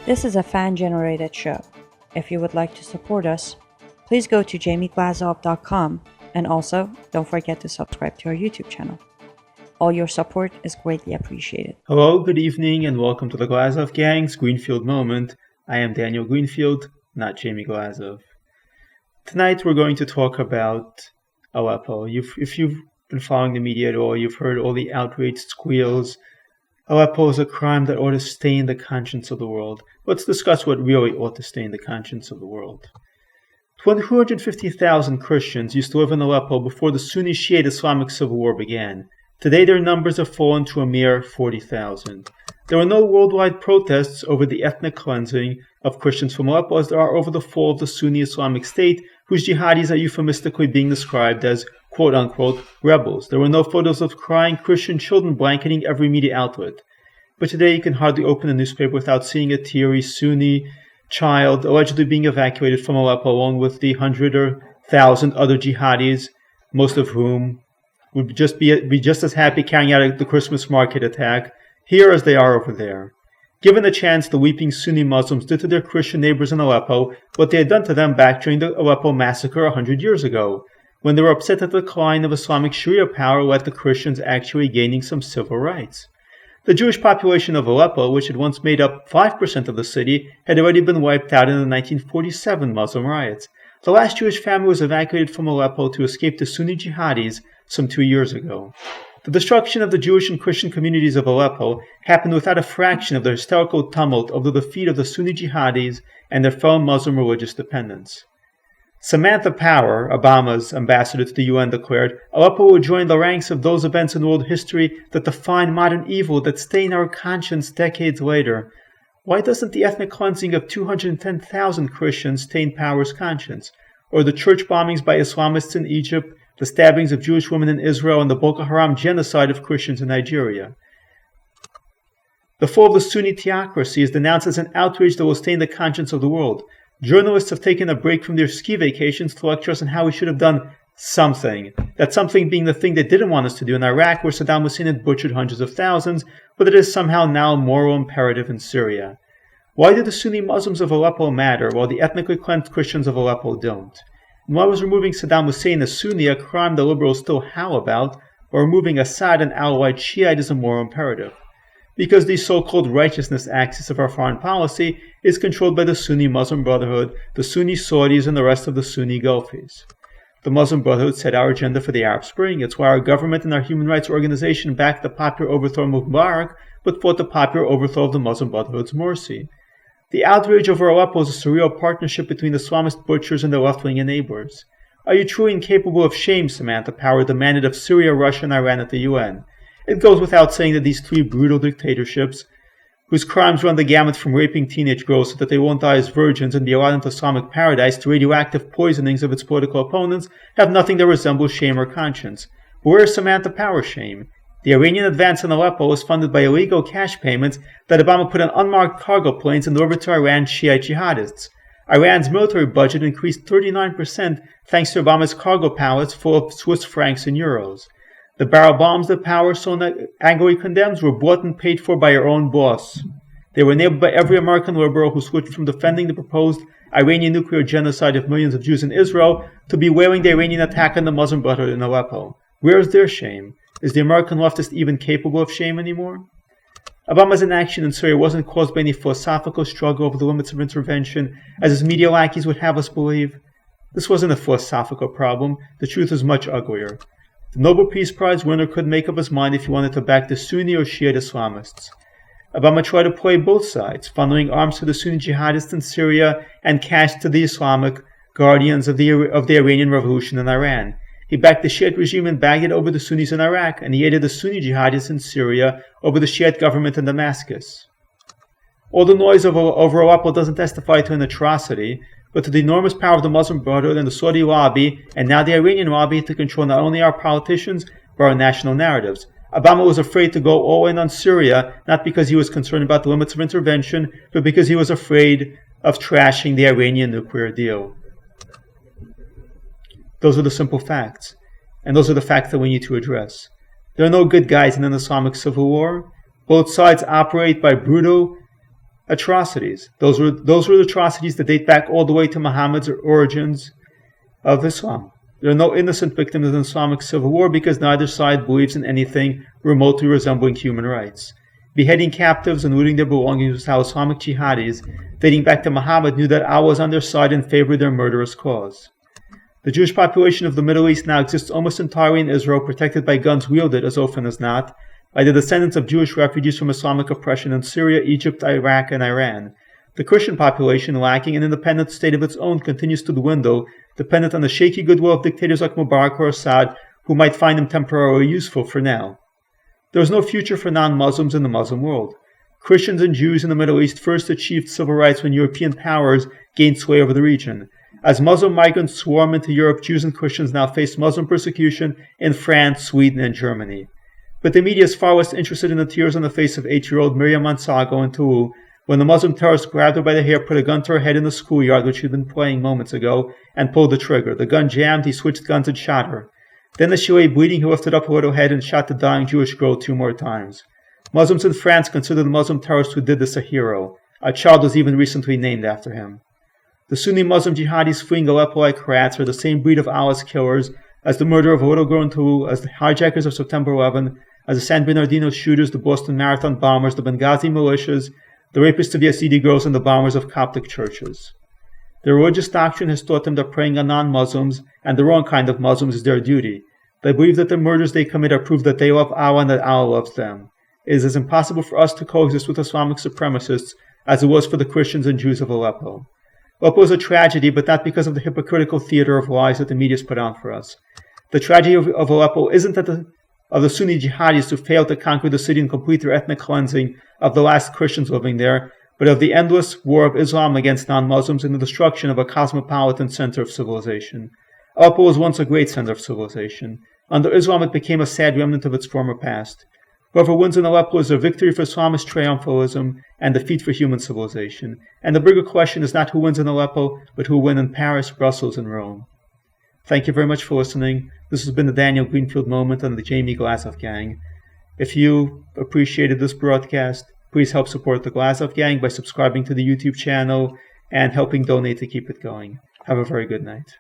This is a fan-generated show. If you would like to support us, please go to jamieglazov.com and also don't forget to subscribe to our YouTube channel. All your support is greatly appreciated. Hello, good evening, and welcome to the Glazov Gang's Greenfield Moment. I am Daniel Greenfield, not Jamie Glazov. Tonight we're going to talk about Aleppo. If you've been following the media at all, you've heard all the outraged squeals. Aleppo is a crime that ought to stain the conscience of the world. Let's discuss what really ought to stain the conscience of the world. 250,000 Christians used to live in Aleppo before the Sunni Shiite Islamic Civil War began. Today their numbers have fallen to a mere 40,000. There are no worldwide protests over the ethnic cleansing of Christians from Aleppo as there are over the fall of the Sunni Islamic State, whose jihadis are euphemistically being described as quote-unquote rebels. There were no photos of crying Christian children blanketing every media outlet. But today you can hardly open a newspaper without seeing a teary Sunni child allegedly being evacuated from Aleppo along with the 100 or 1,000 other jihadis, most of whom would be just as happy carrying out the Christmas market attack here as they are over there. Given the chance, the weeping Sunni Muslims did to their Christian neighbors in Aleppo what they had done to them back during the Aleppo massacre 100 years ago, when they were upset that the decline of Islamic Sharia power led to Christians actually gaining some civil rights. The Jewish population of Aleppo, which had once made up 5% of the city, had already been wiped out in the 1947 Muslim riots. The last Jewish family was evacuated from Aleppo to escape the Sunni jihadis some 2 years ago. The destruction of the Jewish and Christian communities of Aleppo happened without a fraction of the hysterical tumult over the defeat of the Sunni jihadis and their fellow Muslim religious dependents. Samantha Power, Obama's ambassador to the UN, declared, Aleppo will join the ranks of those events in world history that define modern evil, that stain our conscience decades later. Why doesn't the ethnic cleansing of 210,000 Christians stain Power's conscience? Or the church bombings by Islamists in Egypt, the stabbings of Jewish women in Israel, and the Boko Haram genocide of Christians in Nigeria? The fall of the Sunni theocracy is denounced as an outrage that will stain the conscience of the world. Journalists have taken a break from their ski vacations to lecture us on how we should have done something. That something being the thing they didn't want us to do in Iraq, where Saddam Hussein had butchered hundreds of thousands, but it is somehow now a moral imperative in Syria. Why do the Sunni Muslims of Aleppo matter, while the ethnically cleansed Christians of Aleppo don't? And why was removing Saddam Hussein as Sunni a crime the liberals still howl about, while removing Assad an Alawite Shiite is a moral imperative? Because the so-called righteousness axis of our foreign policy is controlled by the Sunni Muslim Brotherhood, the Sunni Saudis, and the rest of the Sunni Gulfis. The Muslim Brotherhood set our agenda for the Arab Spring. It's why our government and our human rights organization backed the popular overthrow of Mubarak, but fought the popular overthrow of the Muslim Brotherhood's Morsi. The outrage over Aleppo is a surreal partnership between the Islamist butchers and their left-wing enablers. Are you truly incapable of shame, Samantha Power demanded of Syria, Russia, and Iran at the UN? It goes without saying that these three brutal dictatorships, whose crimes run the gamut from raping teenage girls so that they won't die as virgins and be allowed into Islamic paradise to radioactive poisonings of its political opponents, have nothing that resembles shame or conscience. But where is Samantha Power's shame? The Iranian advance in Aleppo was funded by illegal cash payments that Obama put on unmarked cargo planes in order to Iran's Shiite jihadists. Iran's military budget increased 39% thanks to Obama's cargo pallets full of Swiss francs and euros. The barrel bombs that Power so angrily condemns were bought and paid for by her own boss. They were enabled by every American liberal who switched from defending the proposed Iranian nuclear genocide of millions of Jews in Israel to bewailing the Iranian attack on the Muslim Brotherhood in Aleppo. Where is their shame? Is the American leftist even capable of shame anymore? Obama's inaction in Syria wasn't caused by any philosophical struggle over the limits of intervention, as his media lackeys would have us believe. This wasn't a philosophical problem. The truth is much uglier. The Nobel Peace Prize winner couldn't make up his mind if he wanted to back the Sunni or Shiite Islamists. Obama tried to play both sides, funneling arms to the Sunni jihadists in Syria and cash to the Islamic guardians of the Iranian Revolution in Iran. He backed the Shiite regime in Baghdad over the Sunnis in Iraq, and he aided the Sunni jihadists in Syria over the Shiite government in Damascus. All the noise over Aleppo doesn't testify to an atrocity, but to the enormous power of the Muslim Brotherhood and the Saudi lobby, and now the Iranian lobby, to control not only our politicians, but our national narratives. Obama was afraid to go all in on Syria, not because he was concerned about the limits of intervention, but because he was afraid of trashing the Iranian nuclear deal. Those are the simple facts, and those are the facts that we need to address. There are no good guys in an Islamic civil war. Both sides operate by brutal atrocities. Those were atrocities that date back all the way to Muhammad's origins of Islam. There are no innocent victims of the Islamic civil war because neither side believes in anything remotely resembling human rights. Beheading captives and looting their belongings was how Islamic jihadis, dating back to Muhammad, knew that Allah was on their side and favored their murderous cause. The Jewish population of the Middle East now exists almost entirely in Israel, protected by guns wielded, as often as not, by the descendants of Jewish refugees from Islamic oppression in Syria, Egypt, Iraq, and Iran. The Christian population, lacking an independent state of its own, continues to dwindle, dependent on the shaky goodwill of dictators like Mubarak or Assad, who might find them temporarily useful for now. There is no future for non-Muslims in the Muslim world. Christians and Jews in the Middle East first achieved civil rights when European powers gained sway over the region. As Muslim migrants swarm into Europe, Jews and Christians now face Muslim persecution in France, Sweden, and Germany. But the media is far less interested in the tears on the face of 8-year-old Miriam Mansago in Toulouse when the Muslim terrorists grabbed her by the hair, put a gun to her head in the schoolyard which she'd been playing moments ago, and pulled the trigger. The gun jammed, he switched guns and shot her. Then as she lay bleeding, he lifted up her little head and shot the dying Jewish girl 2 more times. Muslims in France consider the Muslim terrorist who did this a hero. A child was even recently named after him. The Sunni Muslim jihadis fleeing Aleppo like rats are the same breed of Allah's killers as the murder of a little girl in Toulouse, as the hijackers of September 11, as the San Bernardino shooters, the Boston Marathon bombers, the Benghazi militias, the rapists of Yazidi girls, and the bombers of Coptic churches. Their religious doctrine has taught them that preying on non-Muslims, and the wrong kind of Muslims, is their duty. They believe that the murders they commit are proof that they love Allah and that Allah loves them. It is as impossible for us to coexist with Islamic supremacists as it was for the Christians and Jews of Aleppo. Aleppo is a tragedy, but not because of the hypocritical theater of lies that the media has put on for us. The tragedy of Aleppo isn't that of the Sunni jihadis who failed to conquer the city and complete their ethnic cleansing of the last Christians living there, but of the endless war of Islam against non-Muslims and the destruction of a cosmopolitan center of civilization. Aleppo was once a great center of civilization. Under Islam, it became a sad remnant of its former past. Whoever wins in Aleppo is a victory for Islamist triumphalism and defeat for human civilization. And the bigger question is not who wins in Aleppo, but who will win in Paris, Brussels, and Rome. Thank you very much for listening. This has been the Daniel Greenfield Moment on the Jamie Glazov Gang. If you appreciated this broadcast, please help support the Glazov Gang by subscribing to the YouTube channel and helping donate to keep it going. Have a very good night.